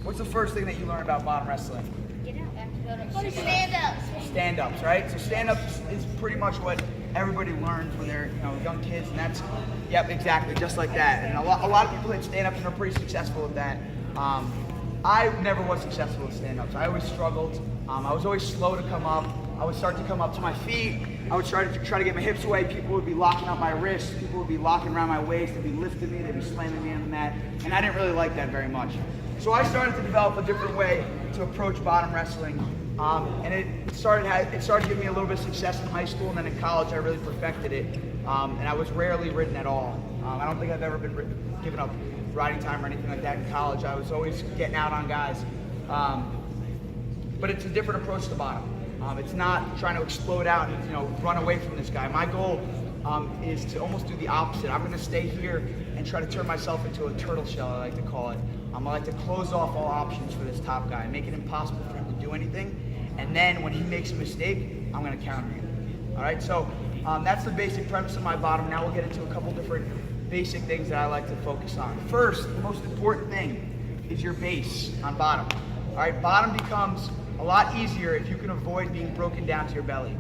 What's the first thing that you learn about bottom wrestling? Stand-ups. Stand-ups, right? So stand-ups is pretty much what everybody learns when they're young kids, and that's, yep, exactly, just like that. And a lot of people hit stand-ups and are pretty successful with that. I never was successful with stand-ups. I always struggled. I was always slow to come up. I would start to come up to my feet. I would try to get my hips away. People would be locking up my wrists. People would be locking around my waist. They'd be lifting me. They'd be slamming me on the mat. And I didn't really like that very much. So I started to develop a different way to approach bottom wrestling. And it started giving me a little bit of success in high school, and then in college I really perfected it. And I was rarely ridden at all. I don't think I've ever been given up riding time or anything like that in college. I was always getting out on guys. But it's a different approach to bottom. It's not trying to explode out and run away from this guy. My goal is to almost do the opposite. I'm going to stay here and try to turn myself into a turtle shell, I like to call it. I like to close off all options for this top guy, make it impossible for him to do anything. And then when he makes a mistake, I'm going to counter him. All right, so that's the basic premise of my bottom. Now we'll get into a couple different basic things that I like to focus on. First, the most important thing is your base on bottom. All right, bottom becomes a lot easier if you can avoid being broken down to your belly.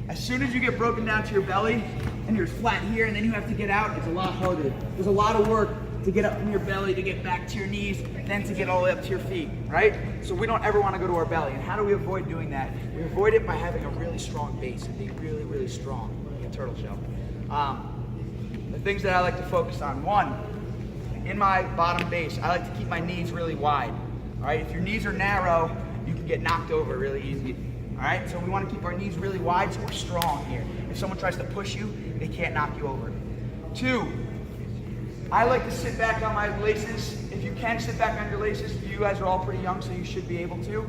As soon as you get broken down to your belly and you're flat here and then you have to get out, it's a lot harder. There's a lot of work to get up from your belly, to get back to your knees, then to get all the way up to your feet, right? So we don't ever want to go to our belly. And how do we avoid doing that? We avoid it by having a really strong base and being really, really strong, like a turtle shell. The things that I like to focus on. One, in my bottom base, I like to keep my knees really wide. All right, if your knees are narrow, you can get knocked over really easy. All right, so we want to keep our knees really wide so we're strong here. If someone tries to push you, they can't knock you over. Two, I like to sit back on my laces. If you can sit back on your laces, you guys are all pretty young, so you should be able to.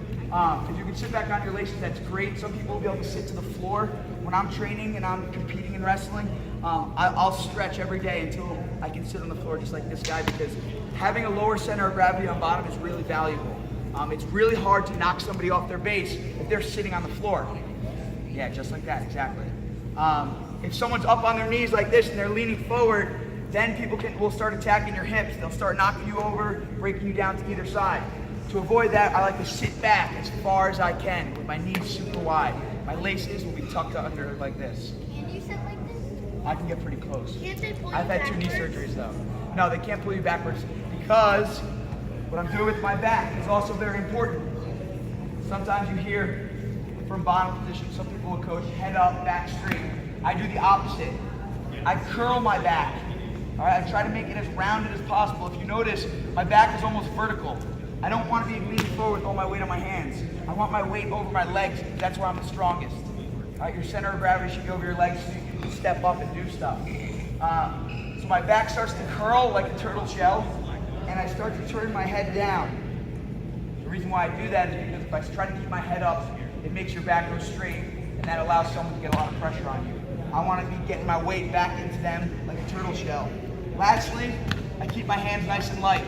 If you can sit back on your laces, that's great. Some people will be able to sit to the floor. When I'm training and I'm competing in wrestling, I'll stretch every day until I can sit on the floor just like this guy, because having a lower center of gravity on bottom is really valuable. It's really hard to knock somebody off their base if they're sitting on the floor. Yeah, just like that, exactly. If someone's up on their knees like this and they're leaning forward, then people will start attacking your hips. They'll start knocking you over, breaking you down to either side. To avoid that, I like to sit back as far as I can with my knees super wide. My laces will be tucked under like this. Can you sit like this? I can get pretty close. Can't they pull you I've had 2 knee backwards? surgeries though. No, they can't pull you backwards because what I'm doing with my back is also very important. Sometimes you hear from bottom position, some people will coach head up, back straight. I do the opposite. I curl my back. All right, I try to make it as rounded as possible. If you notice, my back is almost vertical. I don't want to be leaning forward with all my weight on my hands. I want my weight over my legs. That's where I'm the strongest. All right, your center of gravity should be over your legs so you can step up and do stuff. So my back starts to curl like a turtle shell, and I start to turn my head down. The reason why I do that is because if I try to keep my head up, it makes your back go straight, and that allows someone to get a lot of pressure on you. I want to be getting my weight back into them like a turtle shell. Lastly, I keep my hands nice and light.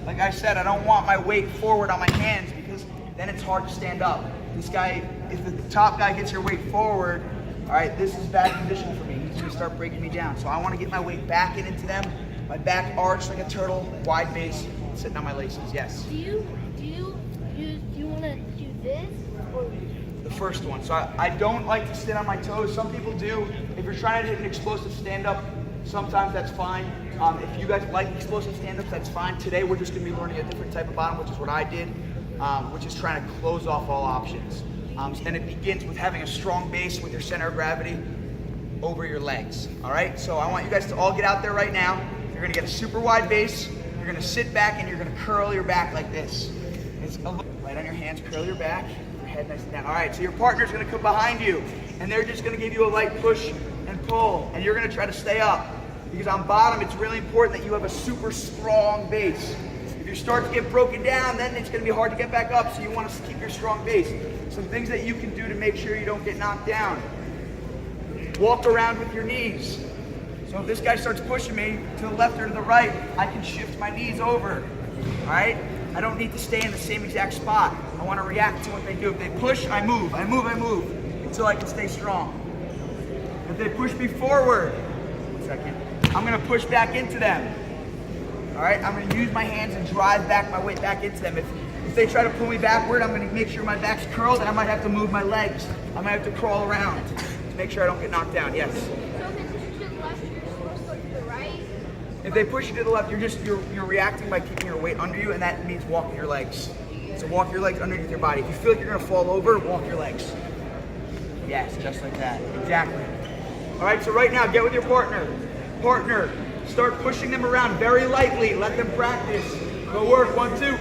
Like I said, I don't want my weight forward on my hands because then it's hard to stand up. This guy, if the top guy gets your weight forward, all right, this is bad position for me. He's going to start breaking me down. So I want to get my weight back into them. My back arched like a turtle, wide base, sitting on my laces. Yes. Do you want to do this or The first one. So I don't like to sit on my toes. Some people do. If you're trying to hit an explosive stand-up, sometimes that's fine. If you guys like explosive stand-ups, that's fine. Today we're just going to be learning a different type of bottom, which is what I did, which is trying to close off all options. And it begins with having a strong base with your center of gravity over your legs. All right? So I want you guys to all get out there right now. You're going to get a super wide base. You're going to sit back and you're going to curl your back like this. It's a little, right on your hands, curl your back, your head nice and down. All right, so your partner's going to come behind you and they're just going to give you a light push and pull, and you're going to try to stay up. Because on bottom, it's really important that you have a super strong base. If you start to get broken down, then it's going to be hard to get back up, so you want to keep your strong base. Some things that you can do to make sure you don't get knocked down. Walk around with your knees. So if this guy starts pushing me to the left or to the right, I can shift my knees over. All right? I don't need to stay in the same exact spot. I want to react to what they do. If they push, I move. I move, I move until I can stay strong. If they push me forward, 1 second, I'm going to push back into them. All right? I'm going to use my hands and drive back my weight back into them. If they try to pull me backward, I'm gonna make sure my back's curled and I might have to move my legs. I might have to crawl around to make sure I don't get knocked down, yes. So if they push you to the left, you're supposed to go to the right? If they push you to the left, you're reacting by keeping your weight under you, and that means walking your legs. So walk your legs underneath your body. If you feel like you're gonna fall over, walk your legs. Yes, just like that, exactly. All right, so right now, get with your partner. Partner, start pushing them around very lightly. Let them practice. Go work, 1, 2.